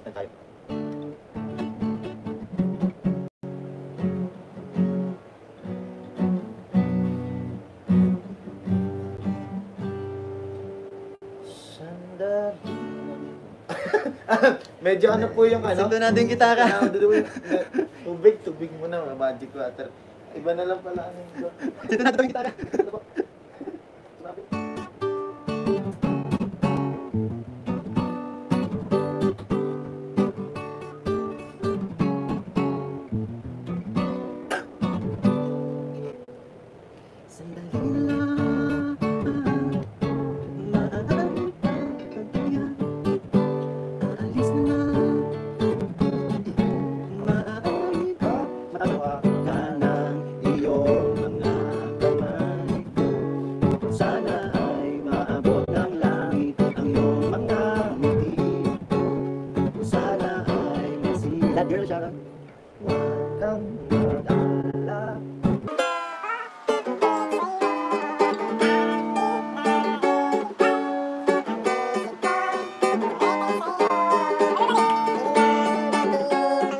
Punta tayo. Sandali. Medyo ano po yung ano? Sundan natin yung gitara. Tubig muna, magic water. Iba na lang pala ano yung Sundan natin yung gitara. That girl, shout out.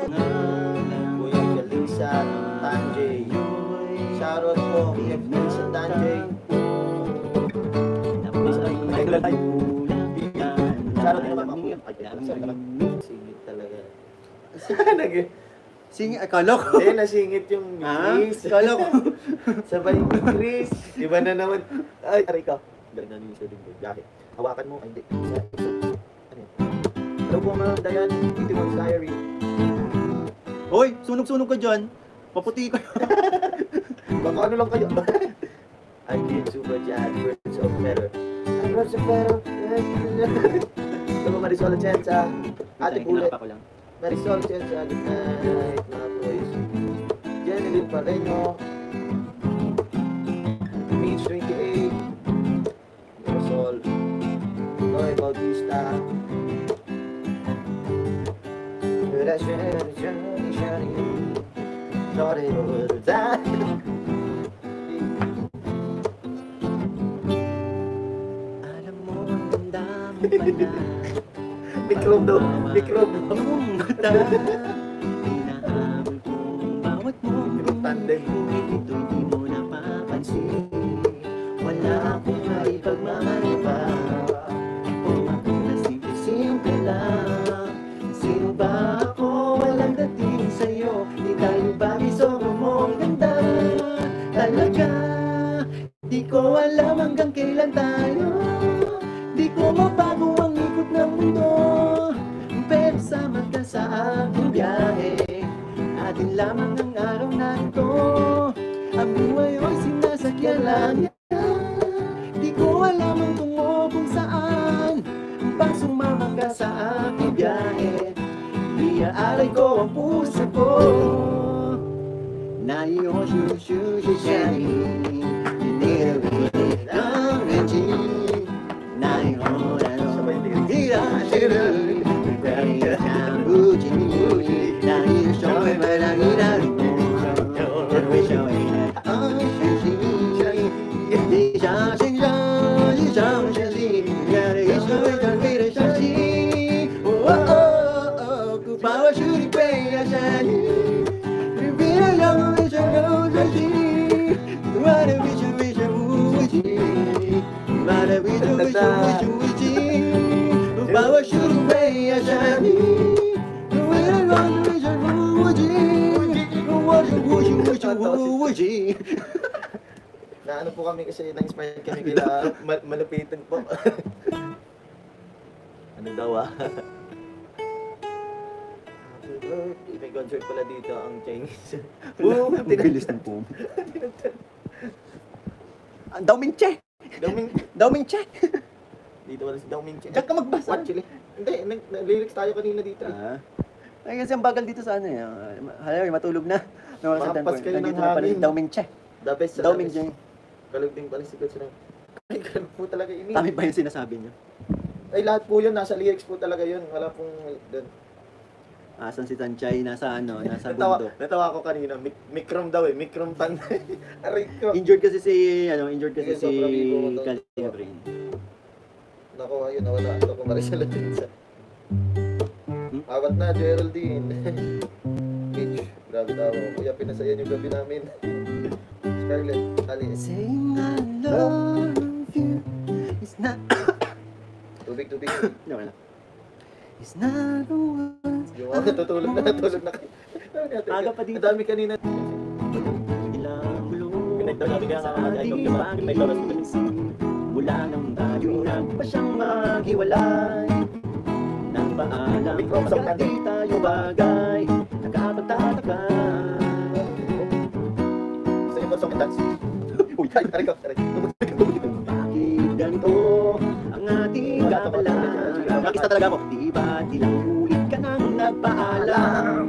Kuya Kalisa, Tanjay. Shoutout po, Kuya Kalisa, Tanjay. Idol tayo. Shoutout din naman ako. Singit talaga. Singit, akala ko. Hindi, nasingit yung Chris. Akala ko. Sabay yung Chris. Iba na naman. Ay, aray ka. Galing na niyo sa linggo. Bakit? Hawakan mo. Ay, hindi. Ano yun? Hello po mga Dayan. Ito yung diary. Hoy, sunog-sunog ka dyan. Maputi ka. Baka ano lang kayo. I did super chat. Words of better. I words of better. Hello Marisol Atienza. Ate Pulet. Marisol Atienza. Good night mga boys. Jeneline Pareño. Page 28. Marisol. Loy Bautista. Sorry, Alam mo, ang ganda mo pala. Mikrob daw. Mikrob. Yung mata. Hinahabol kong bawat mong Tandem. ito di mo napapansin. Wala akong maipagmahal pa. Kung ako na simple lang. Sino ba ako? Walang dating sa'yo. Di tayo bagay, sobrang mo ang ganda. Talaga, di ko alam hanggang kailan tayo. Di ko mabago ang ikot ng mundo. Pero sama ka sa aking biyahe. Atin lamang ang araw na ito. Ang buhay ay sinasakyan lang yan. Di ko alam ang tungo kung saan. Pag sumama ka sa aking biyahe, iaalay ko ang puso ko. Na iyong shushushishani, nilawin ang renji. Na iyong hirashiri, kaya siyang buji. Na iyong shoy malanginarin mo. Every show ang shushi. Di siya siya, di siya siya si. Kaya iyong shoy malanginarin mo. Oh oh oh, kupawa shuri kaya siya ni. Na ano po kami kasi na-inspired kami kila malupitan po. Ano daw ah? Happy birthday. May concert pala dito ang Chinese. Ang bilis ng poem. Ang Daoming Che! Daoming Che! Dito wala si Daoming Che. Diyan ka magbasa. Actually. Hindi, lyrics tayo kanina dito. Ay, kasi ang bagal dito sa ano eh. Halimbawa, matulog na. Makampas kayo ng Nandito na pala hangin. yung Daoming Che. The best sa Daoming best. Che. Kalog din pala si Coach na. Ay, kalog po talaga ini. Tami ba yung sinasabi niyo? Ay, lahat po yun. Nasa lyrics po talaga yun. Wala pong doon. Asan si Tanchay? Nasa ano? Nasa Natawa, bundok. natawa ako kanina. Mikrom daw eh. Mikrom tan. Aray ko. Injured kasi si, injured kasi Sige, si sobrang bigo ko to. Calvin. Nako, ayun. Nawala. Ito ko Marisol Atienza. Awat na, Geraldine. Mitch, grabe tawa. Kuya, pinasayan yung gabi namin. Scarlett, Ali. Saying I love you is not Tubig. no, wala. It's not the words Yung mga natutulog na kayo. Aga pa dito. Ang dami kanina. ilang gulo. Pinagdaw natin kaya kakamatay ko, diba? May loras ko Mula nang tayo pa siyang maghiwalay. Nang paalam hanggang di tayo bagay. Nakapagtataka. Gusto niyo ba song and dance? Uy, aray ka. Bakit ganito ang ating kapalan? Nakista talaga ako. Di ba't ilang ulit ka nang nagpaalam?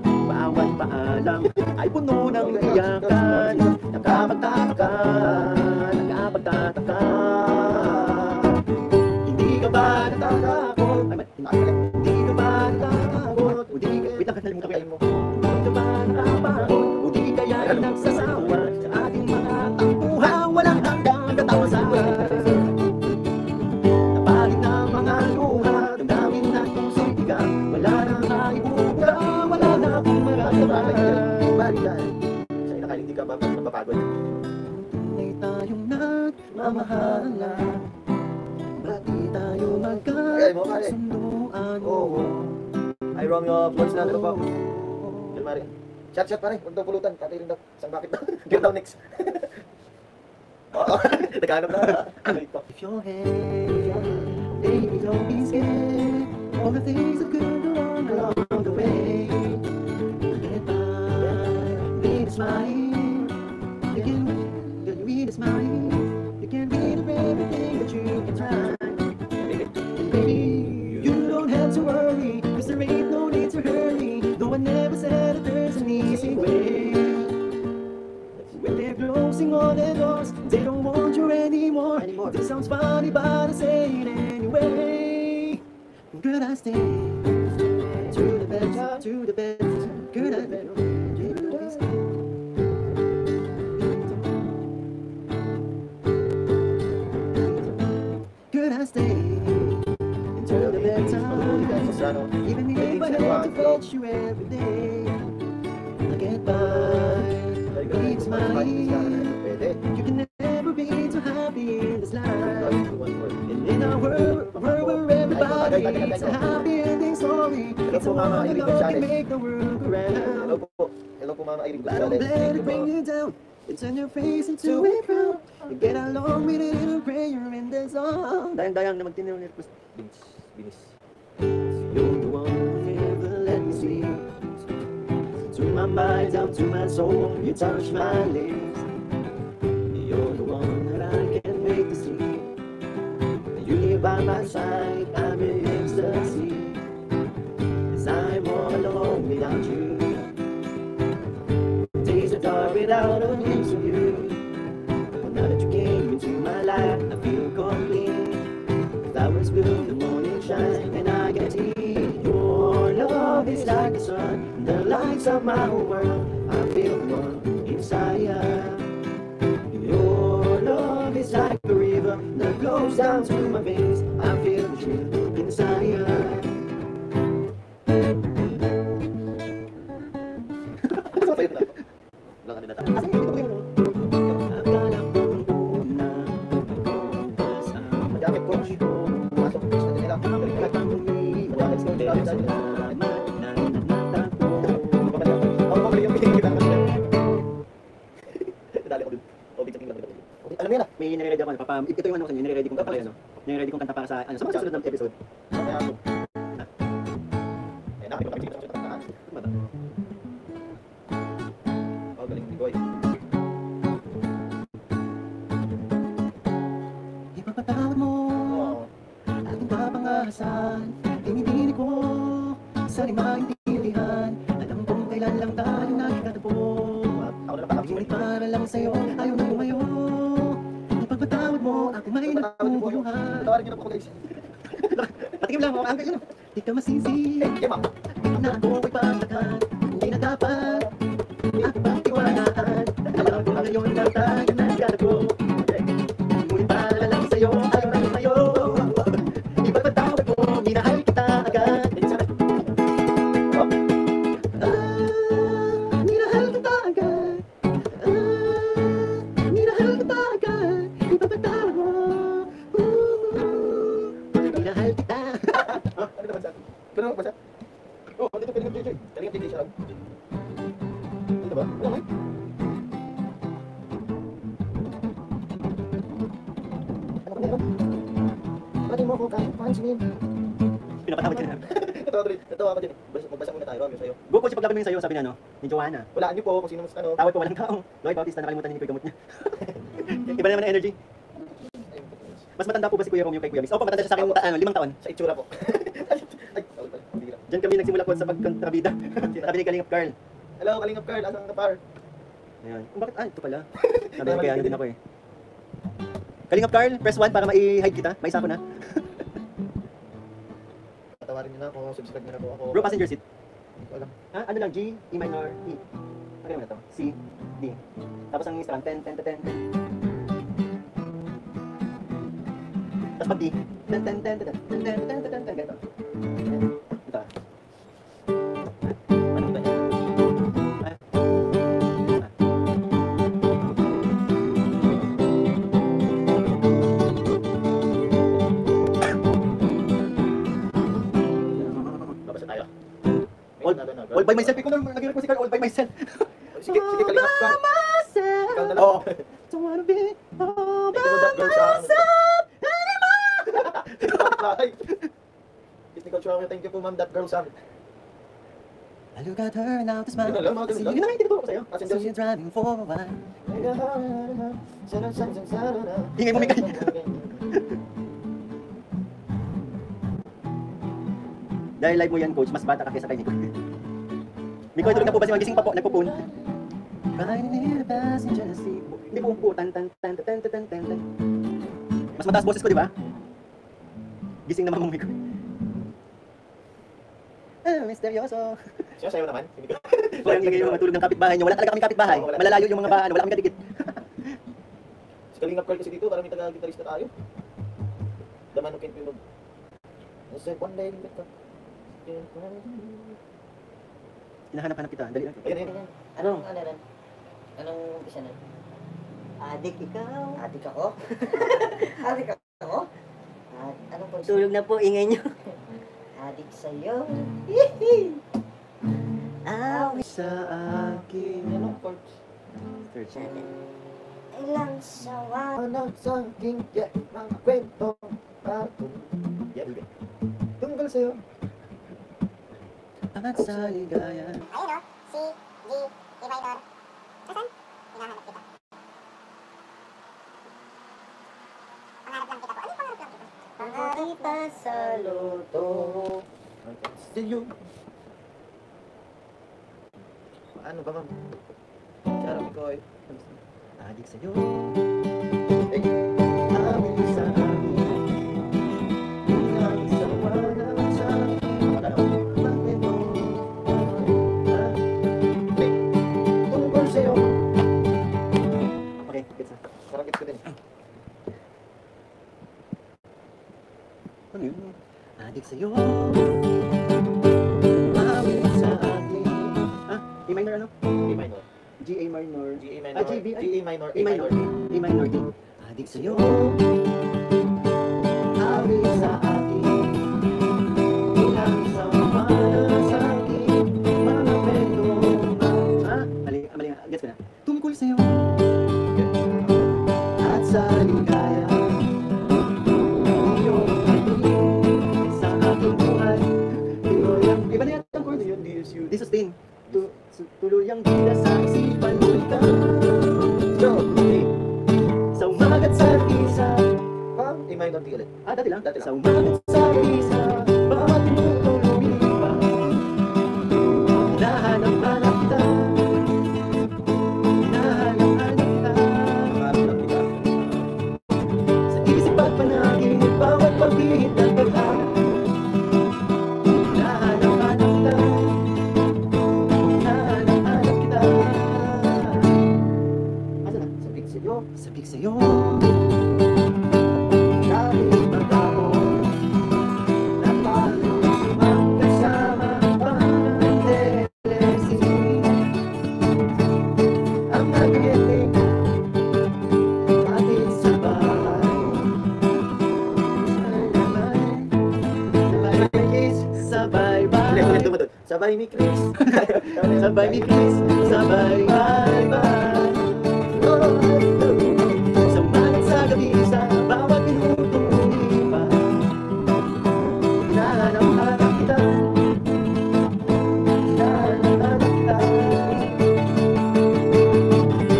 Bawat paalam ay puno ng iyakan. Nakapagtataka. Hindi ka ba natatakot? Hindi ka ba natatakot? O di ka... Wait lang, nalimutan ko yung mo. Hindi ka ba natatakot? O di kaya nagsasawa sa ating mga tampuhan? Walang hanggang katawasan. Napalit na mga luha, damdamin na kung sitigang. Wala na maibuga, wala na akong maramdaman. Balikan. Sa'yo na kayo, hindi ka ba mapapagod? Tunay tayong nagmamahalan. Ba't di tayo Ay, mo, pare. magkasunduan? Oo. Ay, Romeo, Flores na, ano pa? Yan, Mari. Shot, pare. Huwag daw pulutan. Tatay rin daw. Isang bakit daw. Get down next. Oo. Naghanap na. Ano ito? If your hand, baby, don't be scared. All the things that could go wrong along the way. Get by, be the smile. You can be the smile. You can be the everything that you can try. And baby, you don't have to worry, 'cause there ain't no need to hurry. Though I never said that there's an easy way. When they're closing all their doors, they don't want you anymore. This sounds funny, but I say it anyway. Could I stay to the bed, Could I stay? Could I stay until the bedtime? Soprano. Even if I had to fetch you every day, I get by. It's mine. Pwede. You can never be too happy in this life. And in our world where everybody's a happy ending story, it's a one that love can make the world go Hello round. po. Hello po, Mama Irene But don't Gonzalez. let it bring you down. You turn your face into a frown. You get along with a little prayer in the song. Dayang-dayang na magtinaw ni request. Binis. You're the one who never let me sleep. To my mind, down to my soul, you touch my lips. You're the one that I can't wait to see. You live by my side, I'm in ecstasy. 'Cause I'm all alone without you. Days are dark without a glimpse of you. But now that you came into my life, I feel complete. Flowers bloom, the morning shines, and I can see your love is like the sun, the lights of my whole world. I feel one inside. Your love is like a river that flows down to my veins. I feel the chill inside. Sa'yo na. Wala ka nila Akala ko una, Madami, coach. Pasok. Gusto nila. salamat na natakbo. Ako pa yung pinigil kita. Nadali ko dun. O, big lang. Alam mo yan ah. May nire-ready ako. Ito yung ano ko sa inyo. Nire-ready kong kanta pala yun. Nire-ready kong kanta para sa sa mga susunod na episode. Mamaya ako. Ayun na, hindi pa kami sige sa taas. Ano ba? Oh, galing ni Boy. Ipagpatawad mo Oo. ating kapangasan. Tinitili ko sa di maintindihan. Alam kong kailan lang tayo nagkatagpo. Ako na lang baka Ngunit para lang sa'yo, ayaw na lumayo. Ipagpatawad mo aking may nagpupuluhan. Tawarin niyo na po ako guys. Patikim lang ako. Ang galing. Di ka masisi Yeah, ma'am. na ako ay patakan. Hindi na dapat aking pagtiwalaan. Alam ko ngayon lang tayo nagkatagpo. Ngunit para lang sa'yo, ayaw na lumayo. Ipagpatawad mo, minahal kita agad. Pero basta. Oh, dito Kalingap JJ. Kalingap JJ siya lang. Dito ba? Wala may. Ano ba meron? Pwede mo ako kahit pansinin. Pinapatawad ka na. Natawa ako din. Magbasa muna tayo, Romeo, sa'yo. Go coach, paglaban mo yung sa'yo, sabi niya, no? Ni Joanna. Walaan niyo po kung sino mas ano. Tawad po, walang tao. Lloyd Bautista, nakalimutan niyo yung gamot niya. Iba na naman ang energy. Mas matanda po ba si Kuya Romeo kay Kuya Miss? Opo, matanda siya sa akin 5 taon. Sa itsura po. Ay, sorry pala. Hindi lang. Diyan kami nagsimula po sa pagkontrabida. Sabi ni Kalingap Carl. Hello, Kalingap Carl. Asang ka par? Ayan. Bakit? Ah, ito pala. Sabi kaya ano din ako eh. Kalingap Carl, press 1 para mai-hide kita. Maisa ko na. Patawarin niyo na ako. Subscribe niyo na po ako. Bro, passenger seat. Wala. Ah, ano lang, G, E minor, E. Ano naman na to? C, D. Tapos ang strand, 10, 10, 10, 10. Tapos pag D, 10, 10, 10, 10, 10, 10, 10, 10, 10, ganito. Ito. Ano ba yan? Ah. Babasa tayo. All by myself, ikaw na nag-report si Carl, all by myself. Sige, Kalingap Carl. Ikaw na lang. Oo. Don't wanna be all Thank you for that, girl, sa myself anymore. Bye. Technical show. Thank you po, ma'am. That girl song. I look at her now to smile. Yun na lang, mga See, ganun yun na nga yung tinuturo ko sa'yo. Passenger So you're driving for a while. Ingay Ingay mo, Mikay. Dahil live mo yan, coach, mas bata ka kaysa kay Nico. Nico, tulog na po ba si Magising pa po? Nagpo-phone. Riding in the passenger seat. Hindi po po. Tan, tan, tan, tan, tan, tan, tan, tan. Mas mataas boses ko, di ba? Gising naman mo, Nico. Ah, misteryoso. Siya, sayo naman. Walang lagay yung matulog ng kapitbahay niyo. Wala talaga kaming kapitbahay. Oo, wala. Malalayo yung mga bahan. Wala kaming kadikit. Si Kalingap Carl kasi dito, parang may taga-gitarista tayo. The man who can't be moved. I said one day, Hinahanap-hanap kita. Dali lang. Ayun. Anong umpisa na? Adik ikaw. Adik ako? Adik ako? Anong pag... Tulog na po, ingay nyo. Adik sa'yo. Sa akin. Anong chords? Search. Ilang sawa. Ano sa aking mga kwento bago. Yan, ulit. Tungkol sa'yo. At sa ligaya. Ayun o, si G, E minor. Nasaan? Hinahanap kita. Pangarap lang kita po. Ano yung pangarap lang kita? Pangkarita sa loto. See you. Ano ba, ma'am? Charot ko eh. Adik sa'yo. Eh, amin sa amin. Inang sa wala sa akin. Ano? Bakit mo? Eh, tungkol sa'yo. Okay, gets na. Parang gets ko din. Ano yun? Adik sa'yo. Amin sa akin. Ah, E minor ano? E minor. G, A minor. G, E minor. Ah, G, B, G, E minor. E minor. E minor. D. Adik sa'yo. Amin sa akin. Ilang sa wala sa akin. Mga kwento. Ah, mali. Gets ko na. Tungkol sa'yo. At sa ligaya. Iyong pag-ibig sa aking buhay. Tuluyang, iba na yata ang chord. Yun, DSU. Di sustain. Tuluyang bida sa isipan mo ikaw. Go! Okay. Sa umagat sa isa. Pang E minor D ulit. Ah, dati lang. Dati lang. Sa umagat sa isa. Bawat minutong lumipas. Hinahanap-hanap kita. Hinahanap-hanap kita. Pangarap lang kita. Sa isip at panaginip, bawat paghihit ng paghahanap. Hinahanap-hanap kita. Hinahanap-hanap kita. Sabay mi Chris. Sabay ni Chris, sabay bye-bye. Sa malat sa gabi, sa bawat minutong umiiba. Hinahanap-hanap kita. Hinahanap-hanap kita.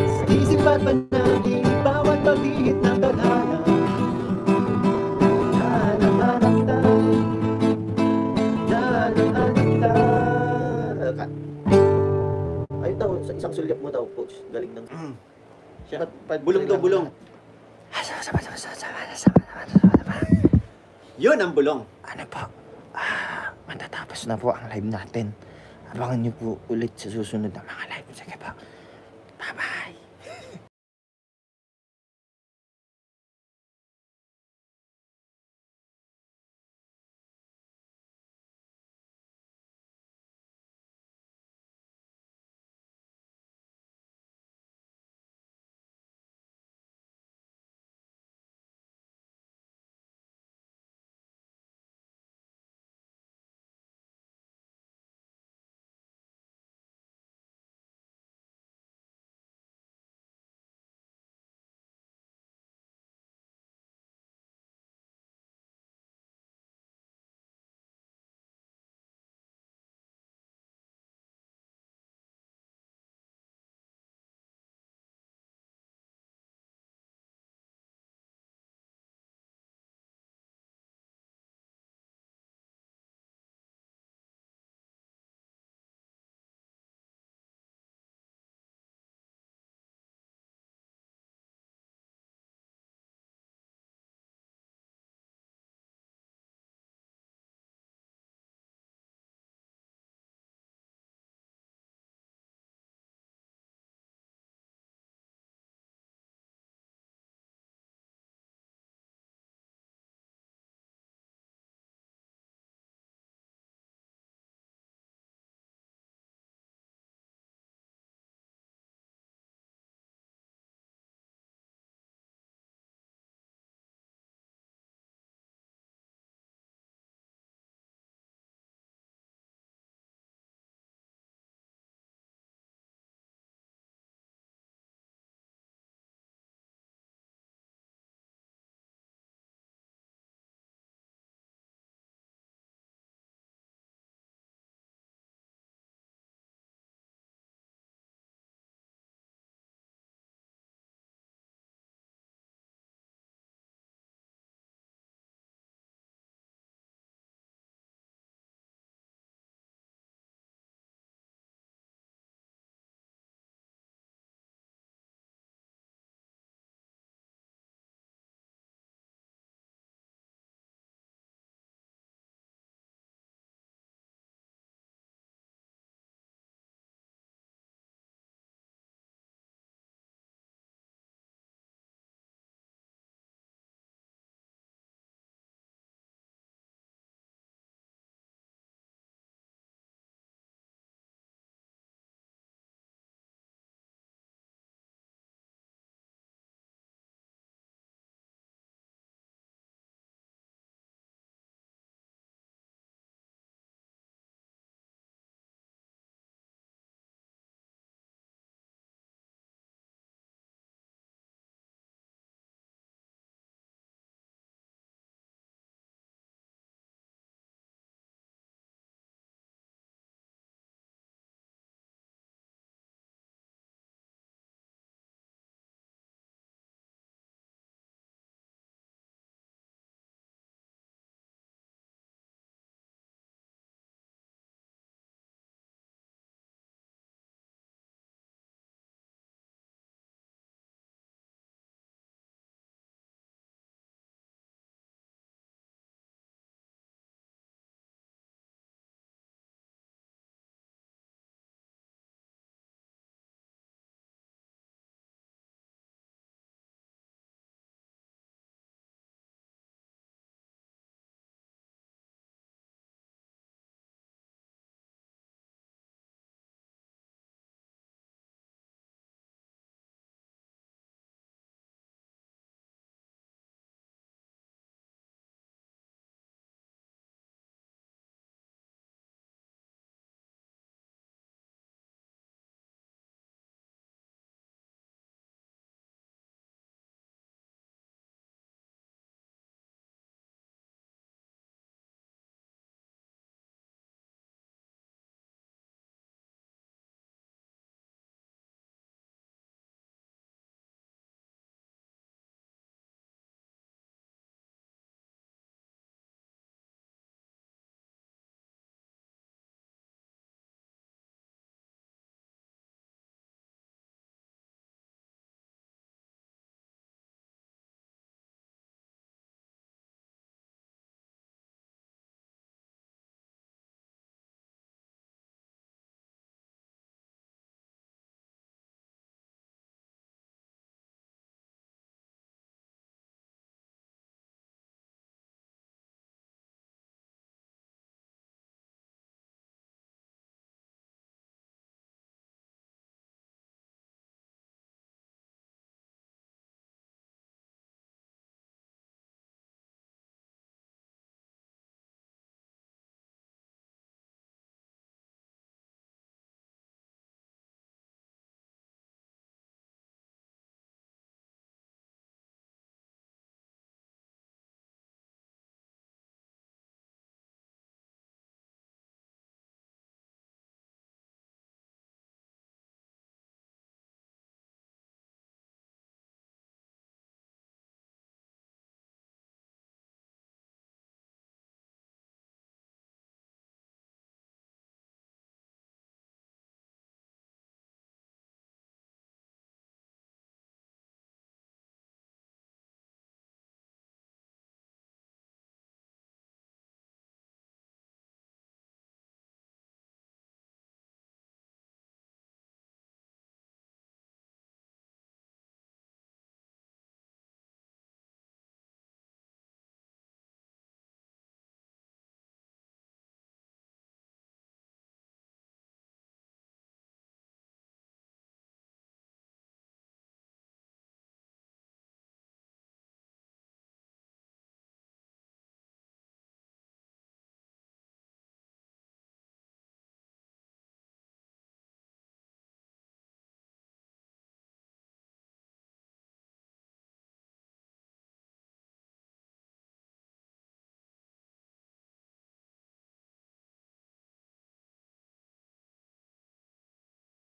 Sa isip at panangin, bawat pagbihit ng tadhana. Hinahanap-hanap kita. Hinahanap-hanap kita. Ayun daw, sa isang sulyap mo daw, coach. Galing ng... Siya, bulong to, bulong. Yun ang bulong. Ano po? Matatapos na po ang live natin. Abangan niyo po ulit sa susunod na mga live.